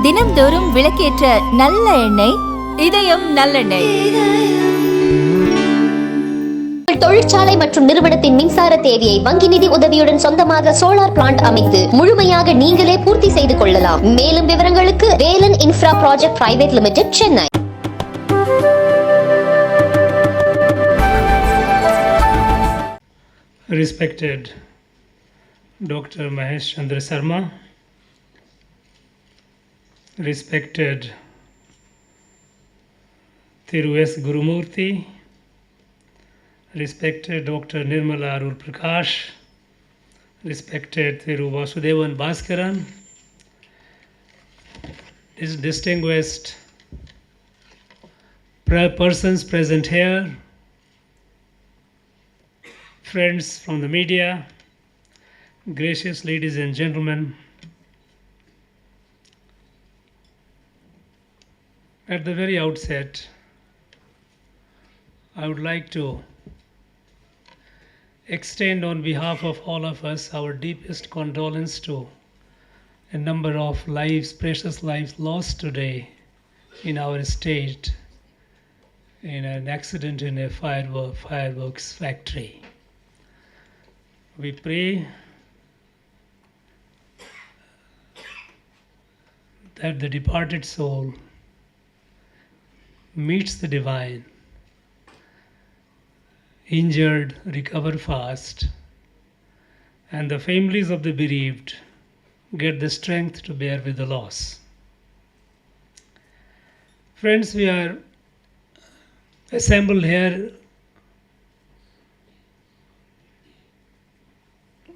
தினம்தோறும் விளக்கேற்ற நல்ல எண்ணெய் இதயம் நல்லெண்ணெய். தொழிற்சாலை மற்றும் நிறுவனத்தின் மின்சார தேவையை வங்கி நிதி உதவியுடன் சொந்தமாக சோலார் பிளான்ட் அமைத்து முழுமையாக நீங்களே பூர்த்தி செய்து கொள்ளலாம். மேலும் விவரங்களுக்கு Velan infra project private limited, Chennai. Respected Dr. Mahesh Chandra Sharma, respected Thiru S. Gurumurthy, respected Dr. Nirmala Arul Prakash, respected Thiru Vasudevan Bhaskaran, distinguished persons present here, friends from the media, gracious ladies and gentlemen, at the very outset, I would like to extend on behalf of all of us our deepest condolence to a number of lives, precious lives lost today in our state in an accident in a fireworks factory. We pray that the departed soul meets the divine, injured recover fast, and the families of the bereaved get the strength to bear with the loss. Friends, we are assembled here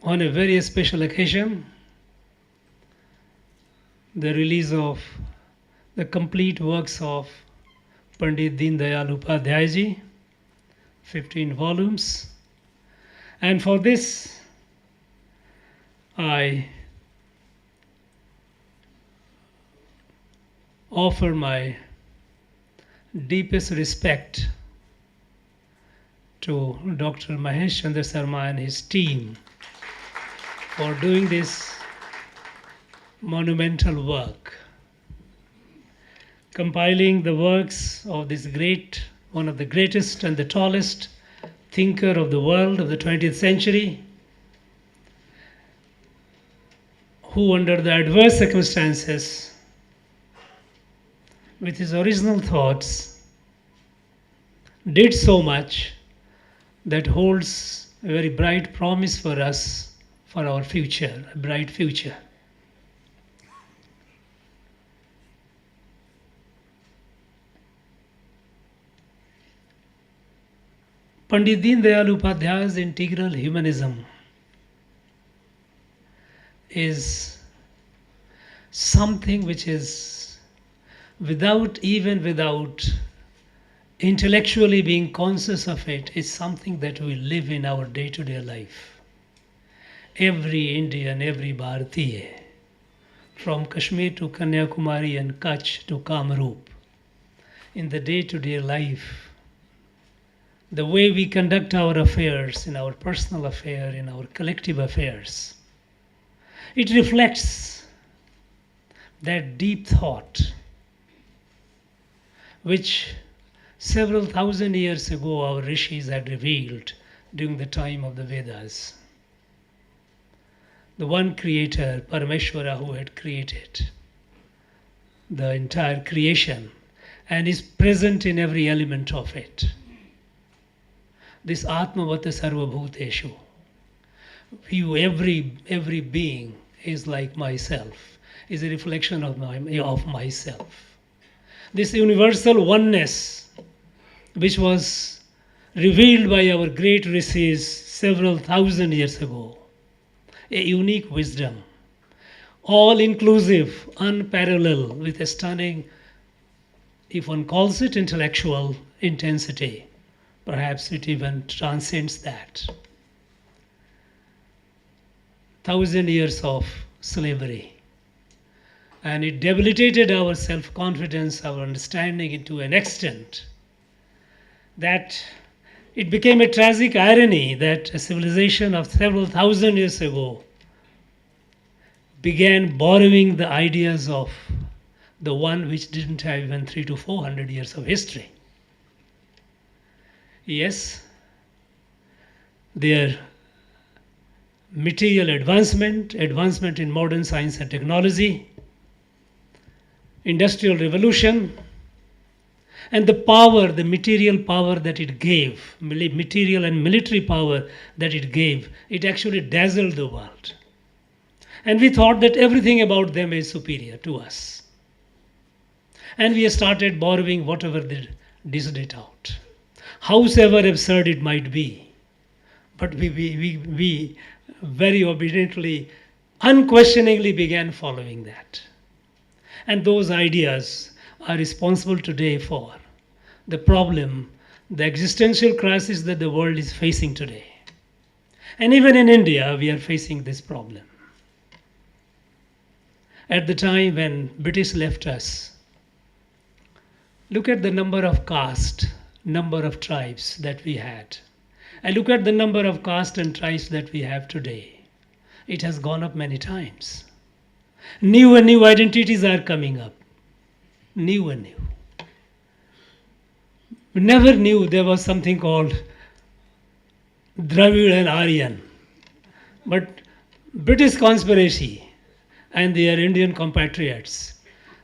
on a very special occasion, the release of the complete works of Pandit Deen Dayal Upadhyay ji, 15 volumes. And for this, I offer my deepest respect to Dr. Mahesh Chandra Sharma and his team for doing this monumental work, compiling the works of this great, one of the greatest and the tallest thinker of the world of the 20th century, who under the adverse circumstances, with his original thoughts, did so much that holds a very bright promise for us, for our future, a bright future. Pandit Deen Dayal Upadhyay's integral humanism is something which is without intellectually being conscious of it, is something that we live in our day-to-day life. Every Indian, every Bharatiya, from Kashmir to Kanyakumari and Kutch to Kamrup, in the day-to-day life, the way we conduct our affairs, in our personal affair, in our collective affairs, it reflects that deep thought which several thousand years ago our rishis had revealed during the time of the Vedas. The one creator, Parameshwara, who had created the entire creation and is present in every element of it. This Atmavata Sarva Bhuteshu, every being is like myself, is a reflection of myself. This universal oneness, which was revealed by our great rishis several thousand years ago, a unique wisdom, all-inclusive, unparalleled, with a stunning, if one calls it intellectual intensity, perhaps it even transcends that. 1,000 years of slavery, and it debilitated our self-confidence, our understanding into an extent that it became a tragic irony that a civilization of several thousand years ago began borrowing the ideas of the one which didn't have even 300 to 400 years of history. Yes, their material advancement in modern science and technology, industrial revolution, and the power, the material power that it gave, material and military power that it gave, it actually dazzled the world. And we thought that everything about them is superior to us. And we started borrowing whatever they dished it out, howsoever absurd it might be. But we very obediently, unquestioningly began following that. And those ideas are responsible today for the problem, the existential crisis that the world is facing today. And even in India, we are facing this problem. At the time when British left us, look at the number of castes, number of tribes that we had. And look at the number of castes and tribes that we have today. It has gone up many times. New and new identities are coming up. New and new. We never knew there was something called Dravid and Aryan. But British conspiracy and their Indian compatriots,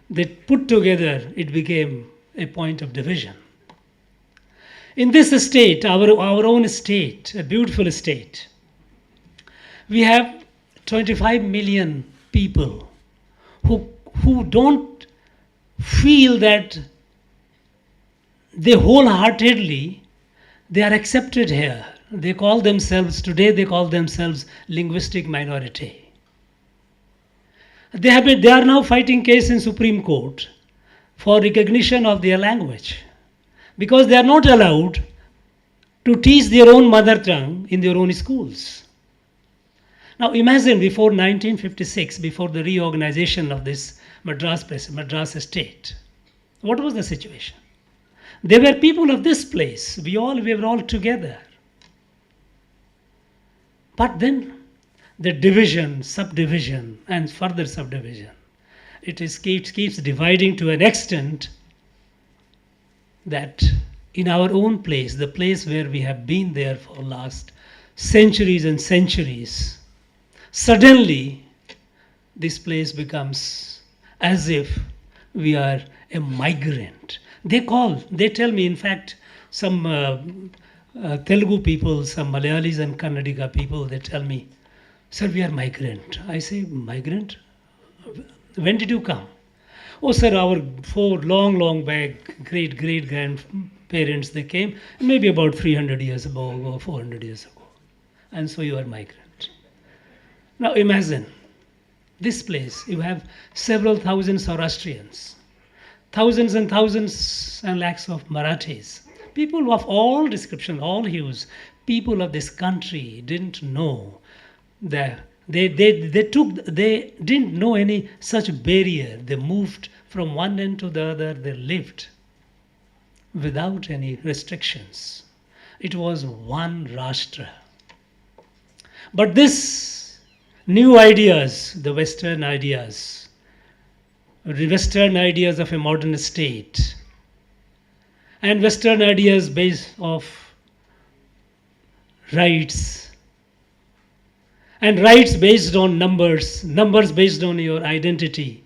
they put together, it became a point of division. In this state, our own state, a beautiful state, we have 25 million people who don't feel that they wholeheartedly, they are accepted here. They call themselves, today they call themselves linguistic minority. They are now fighting case in Supreme Court for recognition of their language, because they are not allowed to teach their own mother tongue in their own schools. Now imagine before 1956, before the reorganization of this Madras state, what was the situation? They were people of this place. We were all together. But then the division, subdivision, and further subdivision, keeps dividing to an extent that in our own place, the place where we have been there for last centuries and centuries, suddenly this place becomes as if we are a migrant. They tell me, in fact, some Telugu people, some Malayalis and Kannadiga people, they tell me, sir, we are migrant. I say, migrant? When did you come? Oh, sir, our 4 long back, great grandparents, they came maybe about 300 years ago or 400 years ago. And so you are migrant. Now imagine, this place, you have several thousand Zoroastrians, thousands and thousands and lakhs of Marathis, people of all description, all hues, people of this country didn't know that they didn't know any such barrier. They moved from one end to the other. They lived without any restrictions. It was one Rashtra. But this new ideas, the Western ideas of a modern state, and Western ideas based of rights, and rights based on numbers based on your identity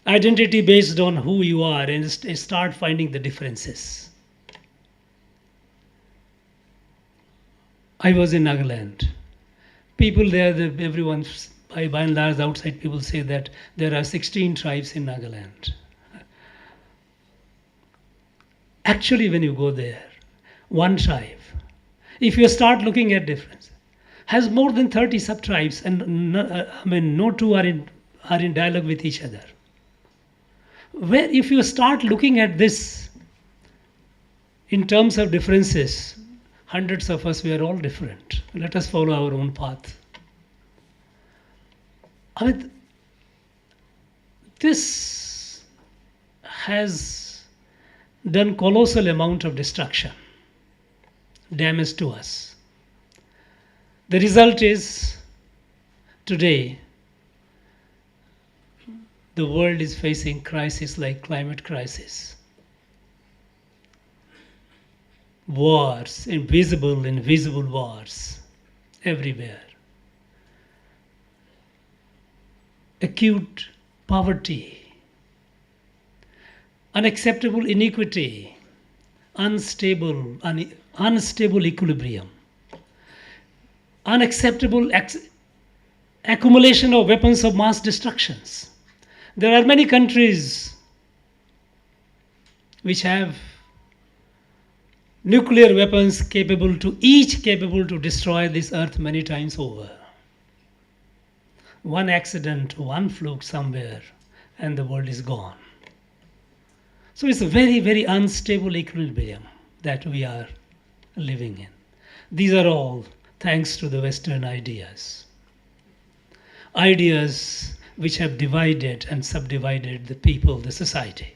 based on who you are, and start finding the differences. I was in Nagaland. People there, everyone, by and large, outside people say that there are 16 tribes in Nagaland. Actually, when you go there, one tribe, if you start looking at difference, has more than 30 sub-tribes, and no two are in dialogue with each other. Where if you start looking at this in terms of differences, hundreds of us, we are all different. Let us follow our own path. This has done colossal amount of destruction, damage to us. The result is today the world is facing crises like climate crisis, wars, invisible wars everywhere, acute poverty, unacceptable inequity, unstable equilibrium, unacceptable accumulation of weapons of mass destructions. There are many countries which have nuclear weapons capable to destroy this earth many times over. One accident, one fluke somewhere, and the world is gone. So it's a very, very unstable equilibrium that we are living in. These are all thanks to the Western ideas. Ideas which have divided and subdivided the people, the society.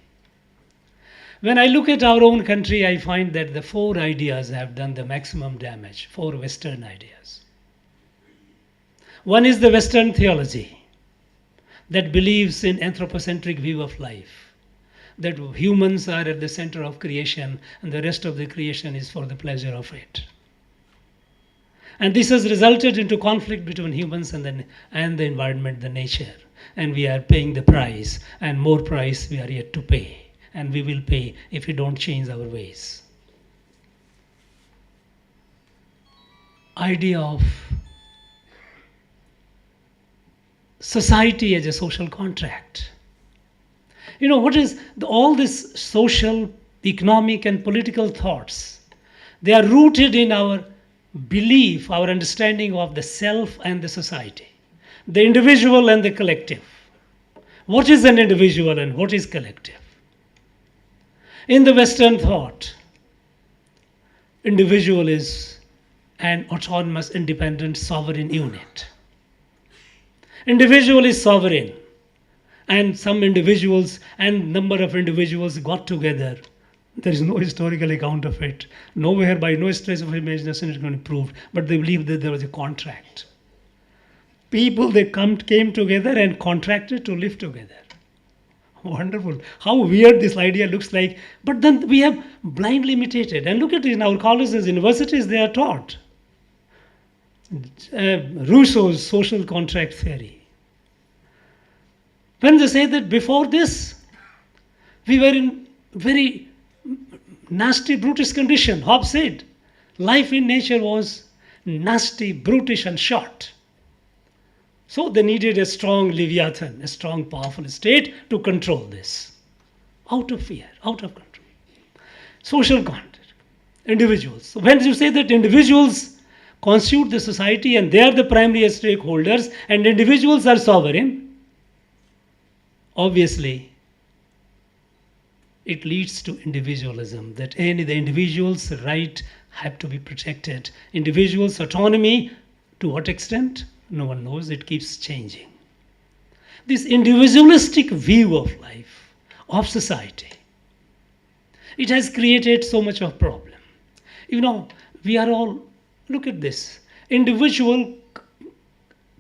When I look at our own country, I find that the 4 ideas have done the maximum damage, 4 Western ideas. One is the Western theology that believes in anthropocentric view of life, that humans are at the center of creation and the rest of the creation is for the pleasure of it. And this has resulted into conflict between humans and the environment, the nature. And we are paying the price, and more price we are yet to pay. And we will pay if we don't change our ways. Idea of society as a social contract. You know, what is all this social, economic, and political thoughts? They are rooted in our belief, our understanding of the self and the society, the individual and the collective. What is an individual and what is collective? In the Western thought, individual is an autonomous, independent, sovereign unit. Individual is sovereign, and some individuals and number of individuals got together. There is no historical account of it. Nowhere, by no stretch of imagination, it can be proved. But they believe that there was a contract. People, they came together and contracted to live together. Wonderful. How weird this idea looks like. But then we have blindly imitated. And look at it in our colleges, universities, they are taught. Rousseau's social contract theory. When they say that before this, we were in very nasty, brutish condition. Hobbes said, life in nature was nasty, brutish, and short. So they needed a strong Leviathan, a strong, powerful state to control this. Out of fear, out of control. Social contact, individuals. So when you say that individuals constitute the society and they are the primary stakeholders and individuals are sovereign, obviously it leads to individualism, that the individual's right have to be protected. Individual's autonomy, to what extent? No one knows, it keeps changing. This individualistic view of life, of society, it has created so much of problem. You know, we are all, look at this, individual,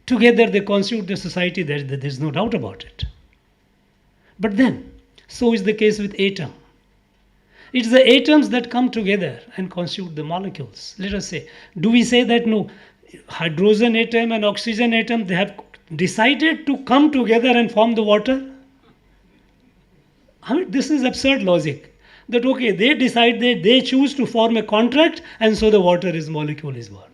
together they constitute the society, there's no doubt about it. But then, so is the case with atom. It's the atoms that come together and constitute the molecules. Let us say, do we say that no, hydrogen atom and oxygen atom, they have decided to come together and form the water? I mean, this is absurd logic. That okay, they decide that they choose to form a contract and so the molecule is born.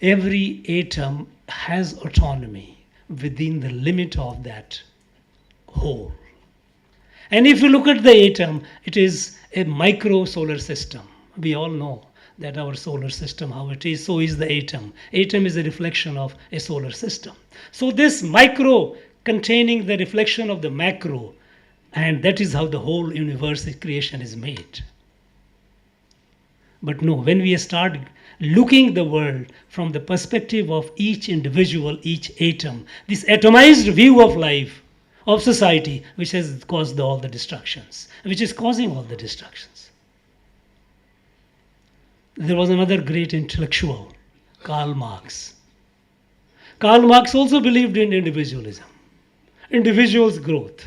Every atom has autonomy within the limit of that whole. And if you look at the atom, it is a micro solar system. We all know that our solar system, how it is, so is the atom. Atom is a reflection of a solar system. So this micro containing the reflection of the macro, and that is how the whole universe creation is made. But no, when we start looking the world from the perspective of each individual, each atom, this atomized view of life, of society, which has caused all the destructions, which is causing all the destructions. There was another great intellectual, Karl Marx. Karl Marx also believed in individualism. individual's growth.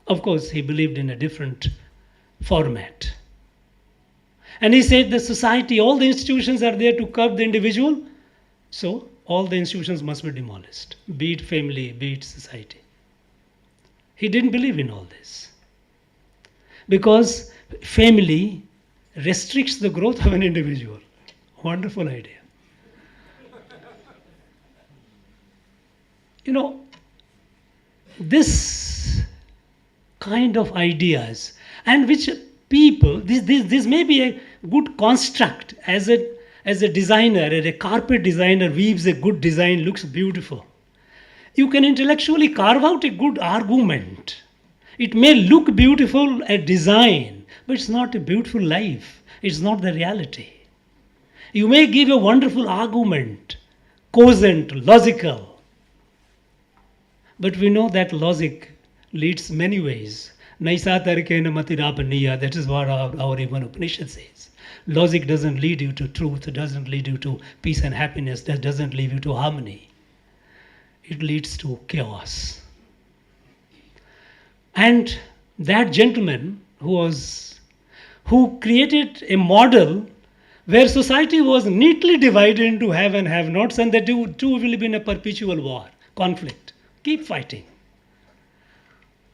Of course, he believed in a different format. And he said the society, all the institutions are there to curb the individual, so all the institutions must be demolished, be it family, be it society. He didn't believe in all this. Because family restricts the growth of an individual. Wonderful idea. You know, this kind of ideas, and which people, this may be a good construct as a designer, as a carpet designer weaves a good design, looks beautiful. You can intellectually carve out a good argument. It may look beautiful, a design, but it's not a beautiful life. It's not the reality. You may give a wonderful argument, cogent, logical, but we know that logic leads many ways. Naisa tarikena matirapaniya, that is what our even Upanishad says. Logic doesn't lead you to truth, it doesn't lead you to peace and happiness, that doesn't lead you to harmony. It leads to chaos. And that gentleman who created a model where society was neatly divided into have and have nots, and the two will be in a perpetual war, conflict. Keep fighting.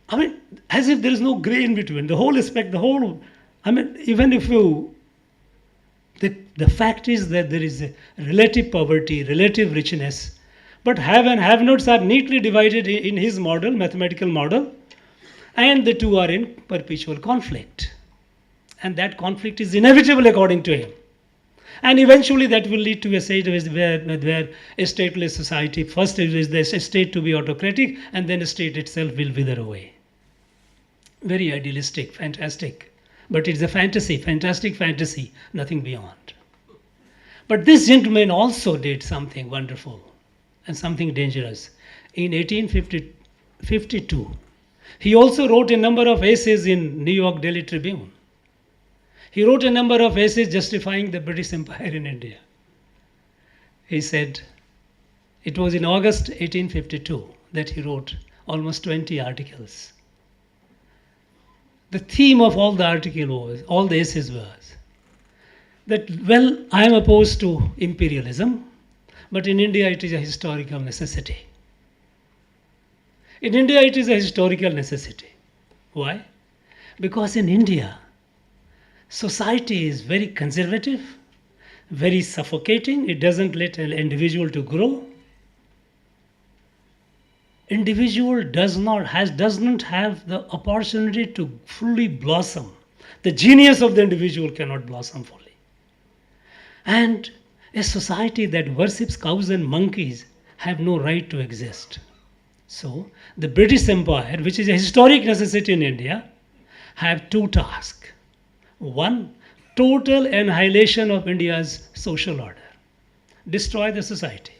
I mean, as if there is no gray in between. Even if you, the fact is that there is a relative poverty, relative richness, but have and have nots are neatly divided in his model, mathematical model, and the two are in perpetual conflict. And that conflict is inevitable according to him. And eventually that will lead to a state where a stateless society, first is the state to be autocratic, and then the state itself will wither away. Very idealistic, fantastic. But it's a fantasy, fantastic fantasy, nothing beyond. But this gentleman also did something wonderful and something dangerous. In 1852, he also wrote a number of essays in New York Daily Tribune. He wrote a number of essays justifying the British Empire in India. He said, it was in August 1852 that he wrote almost 20 articles. The theme of all the essays was that, well, I am opposed to imperialism, but in India it is a historical necessity. In India it is a historical necessity. Why? Because in India, society is very conservative, very suffocating. It doesn't let an individual to grow. Individual doesn't have the opportunity to fully blossom. The genius of the individual cannot blossom fully. And a society that worships cows and monkeys have no right to exist. So the British Empire, which is a historic necessity in India, have two tasks. One, total annihilation of India's social order, destroy the society.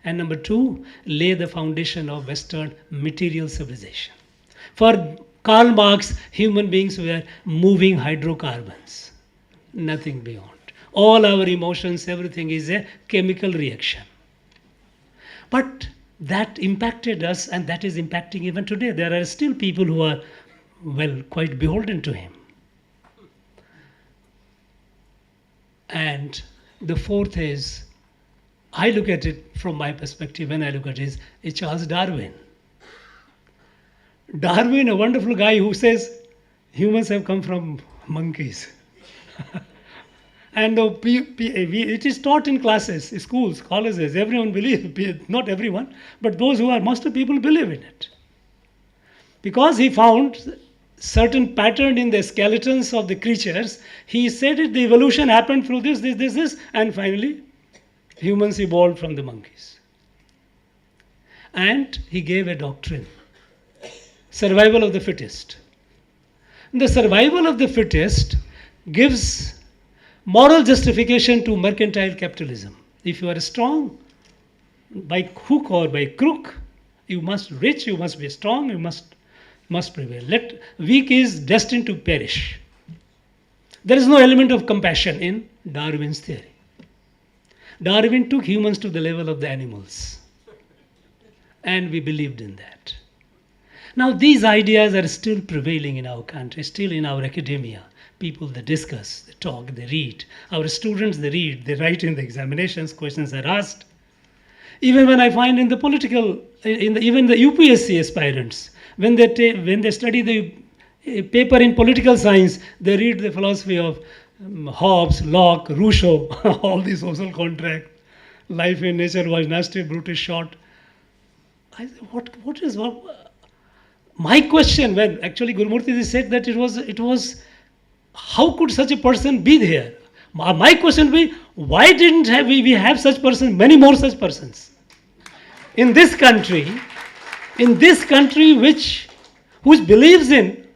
And number two, lay the foundation of Western material civilization. For Karl Marx, human beings were moving hydrocarbons, nothing beyond. All our emotions, everything is a chemical reaction. But that impacted us, and that is impacting even today. There are still people who are, well, quite beholden to him. And the fourth is, I look at it from my perspective, when I look at it, is Charles Darwin. Darwin, a wonderful guy who says humans have come from monkeys. And it is taught in classes, schools, colleges, everyone believes, not everyone, but those who are, most of people believe in it. Because he found certain pattern in the skeletons of the creatures, he said it, the evolution happened through this, and finally humans evolved from the monkeys. And he gave a doctrine, survival of the fittest. The survival of the fittest gives moral justification to mercantile capitalism. If you are strong, by hook or by crook, you must be strong, you must prevail. Weak is destined to perish. There is no element of compassion in Darwin's theory. Darwin took humans to the level of the animals. And we believed in that. Now these ideas are still prevailing in our country, still in our academia. People, they discuss, they talk, they read. Our students, they read, they write in the examinations, questions are asked. Even when I find in the political, even the UPSC aspirants, when they study the paper in political science, they read the philosophy of Hobbes, Locke, Rousseau, all the social contract. Life in nature was nasty, brutish, short. I said, what is what? My question, when actually Gurumurti said that it was, how could such a person be there? My question be, why didn't we have such persons, many more such persons? In this country which believes in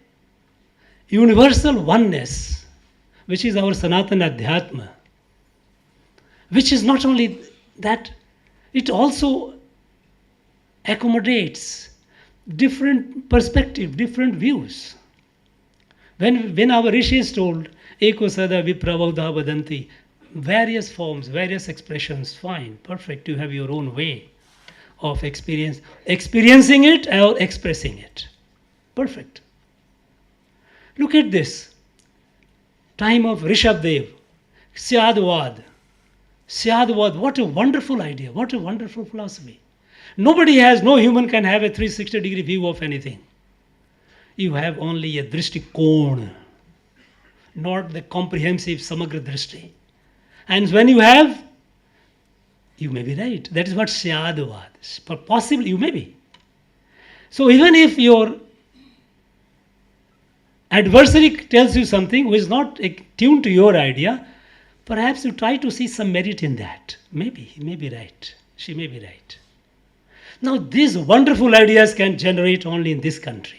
universal oneness, which is our Sanatana Adhyatma, which is not only that, it also accommodates different perspective, different views. When our rishis told, Eko Sada Vipravauda Vadanti, various forms, various expressions, fine, perfect, you have your own way of experiencing it or expressing it. Perfect. Look at this. Time of Rishabdev, Syadvad. Syadvad, what a wonderful idea, what a wonderful philosophy. No human can have a 360-degree view of anything. You have only a drishti kon, not the comprehensive samagra drishti. And when you have, you may be right. That is what Syadvad is. But possibly you may be. So even if your adversary tells you something which is not tuned to your idea, perhaps you try to see some merit in that. Maybe, he may be right. She may be right. Now these wonderful ideas can generate only in this country.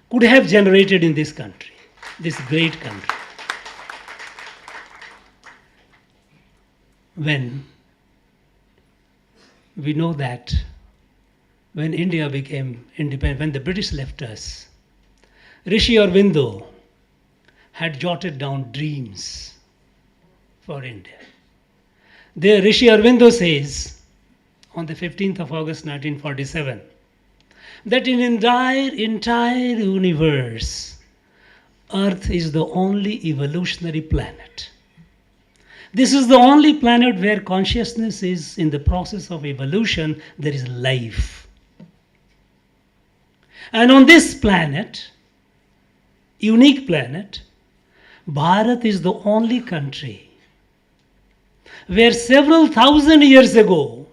Could have generated in this country, this great country. When we know that when India became independent, when the British left us, Rishi Aurobindo had jotted down dreams for India. There Rishi Aurobindo says on the 15th of August 1947 that in entire universe, Earth is the only evolutionary planet. This is the only planet where consciousness is in the process of evolution, there is life. And on this planet, unique planet, Bharat is the only country where several thousand years ago,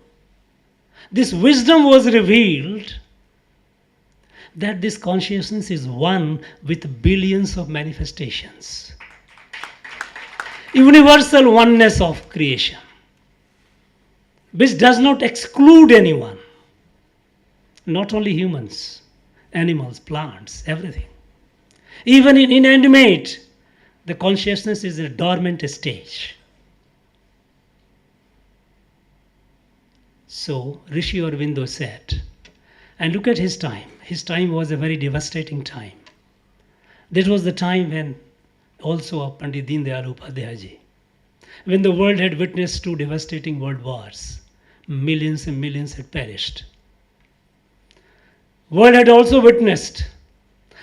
this wisdom was revealed that this consciousness is one with billions of manifestations. Universal oneness of creation, which does not exclude anyone, not only humans, animals, plants, everything. Even in inanimate, the consciousness is in a dormant stage. So Rishi Aurobindo said, and look at his time. His time was a very devastating time. This was the time when also of Pandit Deen Dayal Upadhyaya ji, when the world had witnessed two devastating world wars. Millions and millions had perished. World had also witnessed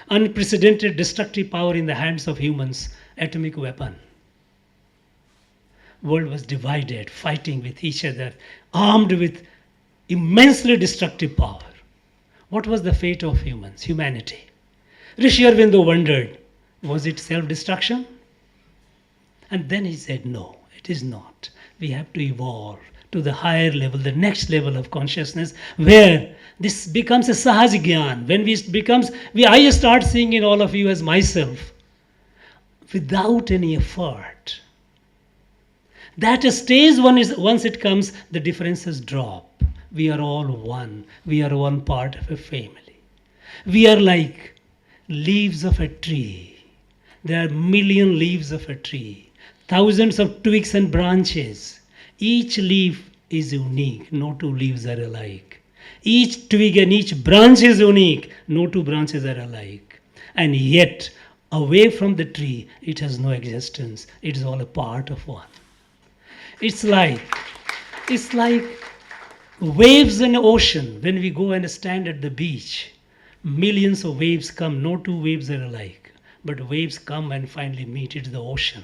unprecedented destructive power in the hands of humans, atomic weapon. World was divided, fighting with each other, armed with immensely destructive power. What was the fate of humans, humanity? Rishi Aurobindo wondered, was it self-destruction? And then he said, no, it is not. We have to evolve to the higher level, the next level of consciousness, where this becomes a sahaj gyan. When I start seeing in all of you as myself, without any effort. That stage once it comes, the differences drop. We are all one. We are one part of a family. We are like leaves of a tree. There are million leaves of a tree, thousands of twigs and branches. Each leaf is unique. No two leaves are alike. Each twig and each branch is unique. No two branches are alike. And yet, away from the tree, it has no existence. It is all a part of one. It's like Waves in the ocean, when we go and stand at the beach, millions of waves come, no two waves are alike, but waves come and finally meet into the ocean.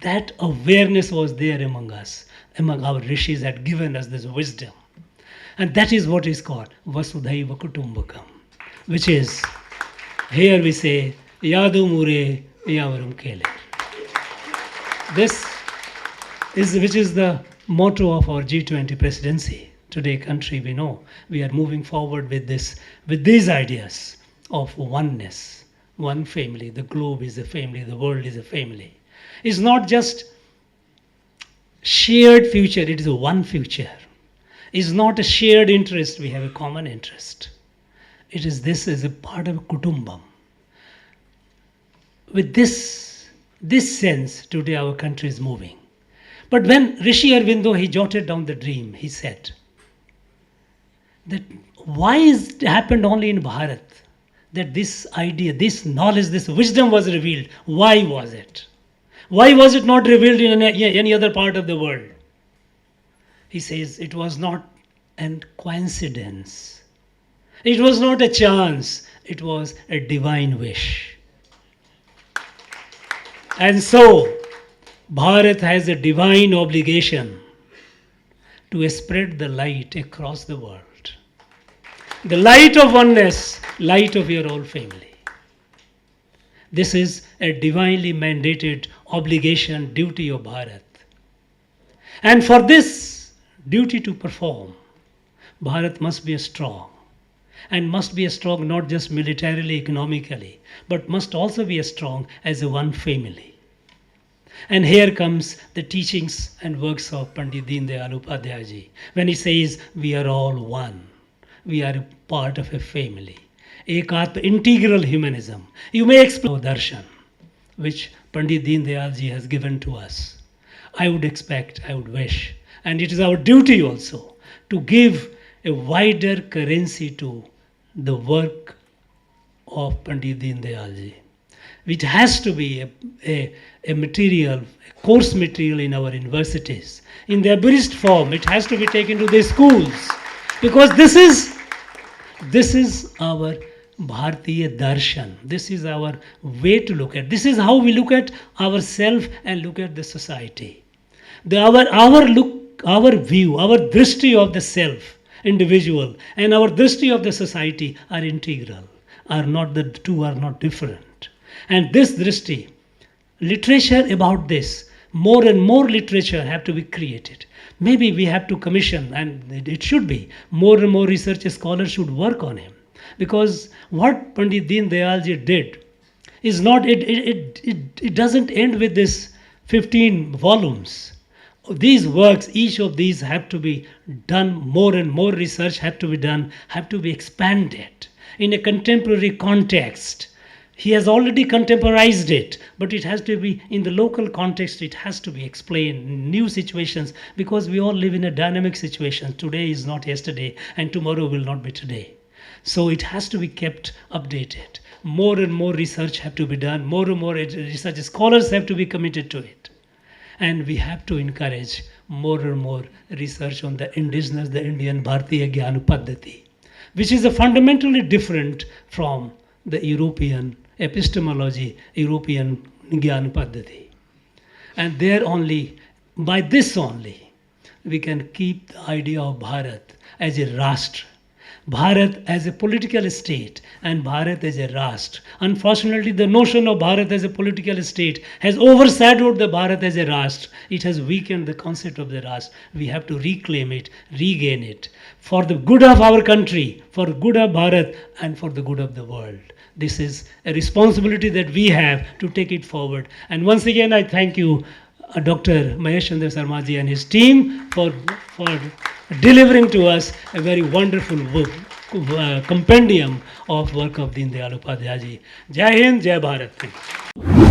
That awareness was there among us, among our rishis had given us this wisdom. And that is what is called Vasudhaiva Kutumbakam, which is, here we say, Yadu Mure Yavarum Kele. This is, which is the motto of our G20 presidency. Today, country, we know, we are moving forward with this, with these ideas of oneness, one family. The globe is a family, the world is a family. It's not just shared future, it is a one future. It's not a shared interest, we have a common interest. It is, this is a part of a kutumbam. With this sense, today our country is moving. But when Rishi Aurobindo, he jotted down the dream, he said that why is it happened only in Bharat? That this idea, this knowledge, this wisdom was revealed. Why was it? Why was it not revealed in any other part of the world? He says it was not a coincidence. It was not a chance. It was a divine wish. And so, Bharat has a divine obligation to spread the light across the world. The light of oneness, light of your whole family. This is a divinely mandated obligation, duty of Bharat. And for this duty to perform, Bharat must be strong. And must be strong not just militarily, economically, but must also be strong as a one family. And here comes the teachings and works of Pandit Deen Dayal Upadhyaya ji, when he says, we are all one. We are a part of a family. Ekatma, integral humanism. You may explore darshan, which Pandit Deen Dayal ji has given to us. I would expect, I would wish, and it is our duty also to give a wider currency to the work of Pandit Deen Dayal ji. It has to be a material, a course material in our universities. In the abridged form, it has to be taken to the schools. Because this is our Bharatiya darshan. This is our way to look at. This is how we look at ourselves and look at the society. Our view, our drishti of the self, individual, and our drishti of the society are integral. The two are not different. And this drishti, literature about this, more and more literature have to be created. Maybe we have to commission, and it should be, more and more research scholars should work on him. Because what Pandit Deen Dayal ji did is not, it doesn't end with this 15 volumes. These works, each of these have to be done, more and more research have to be done, have to be expanded in a contemporary context. He has already contemporized it, but it has to be in the local context, it has to be explained in new situations, because we all live in a dynamic situation. Today is not yesterday, and tomorrow will not be today. So it has to be kept updated. More and more research have to be done, more and more research scholars have to be committed to it. And we have to encourage more and more research on the indigenous, the Indian Bharatiya Gyana Paddhati, which is fundamentally different from the European epistemology, European Gyana Paddhati. And there only, by this only, we can keep the idea of Bharat as a Rashtra. Bharat as a political state and Bharat as a Rashtra. Unfortunately, the notion of Bharat as a political state has overshadowed the Bharat as a Rashtra. It has weakened the concept of the Rashtra. We have to reclaim it, regain it, for the good of our country, for the good of Bharat, and for the good of the world. This is a responsibility that we have to take it forward. And once again, I thank you, Dr. Mahesh Chandra Sharma ji and his team for delivering to us a very wonderful book, compendium of work of Deen Dayal Upadhyaya ji. Jai Hind, Jai Bharat. Thank you.